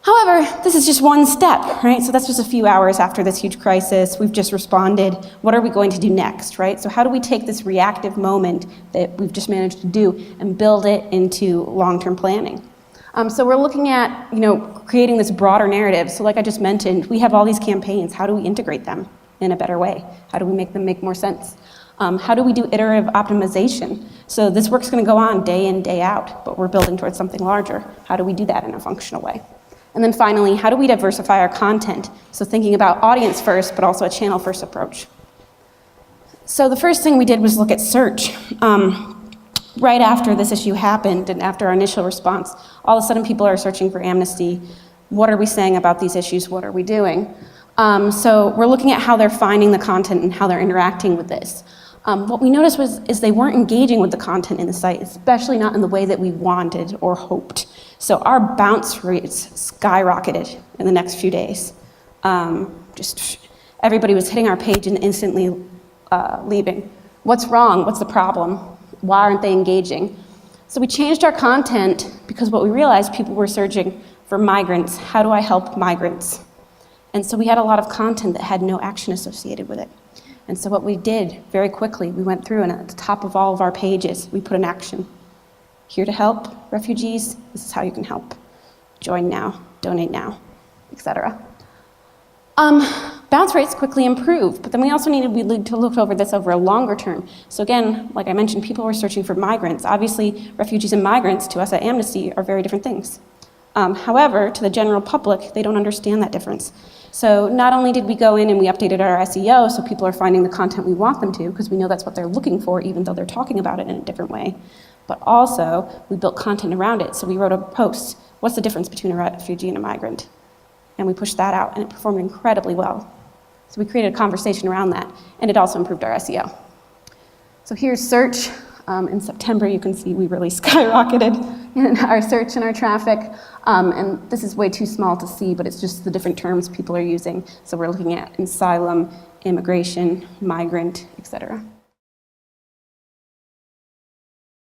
However, this is just one step, right? So that's just a few hours after this huge crisis. We've just responded. What are we going to do next, right? So how do we take this reactive moment that we've just managed to do and build it into long-term planning? So we're looking at, creating this broader narrative. So like I just mentioned, we have all these campaigns. How do we integrate them in a better way? How do we make them make more sense? How do we do iterative optimization? So this work's going to go on day in, day out, but we're building towards something larger. How do we do that in a functional way? And then finally, how do we diversify our content? So thinking about audience first, but also a channel first approach. So the first thing we did was look at search. Right after this issue happened and after our initial response, all of a sudden people are searching for amnesty. What are we saying about these issues? What are we doing? So we're looking at how they're finding the content and how they're interacting with this. What we noticed is they weren't engaging with the content in the site, especially not in the way that we wanted or hoped. So our bounce rates skyrocketed in the next few days. Just everybody was hitting our page and instantly leaving. What's wrong? What's the problem? Why aren't they engaging? So we changed our content because what we realized, people were searching for migrants. How do I help migrants? And so we had a lot of content that had no action associated with it. And so what we did very quickly, we went through and at the top of all of our pages, we put an action. Here to help refugees, this is how you can help. Join now, donate now, etc. Bounce rates quickly improved, but then we also needed to look over this over a longer term. So again, like I mentioned, people were searching for migrants. Obviously, refugees and migrants to us at Amnesty are very different things. However, to the general public, they don't understand that difference. So not only did we go in and we updated our SEO so people are finding the content we want them to, because we know that's what they're looking for, even though they're talking about it in a different way, but also we built content around it. So we wrote a post, what's the difference between a refugee and a migrant? And we pushed that out, and it performed incredibly well. So we created a conversation around that, and it also improved our SEO. So here's search. In September, you can see we really skyrocketed in our search and our traffic. And this is way too small to see, but it's just the different terms people are using. So we're looking at asylum, immigration, migrant, etc.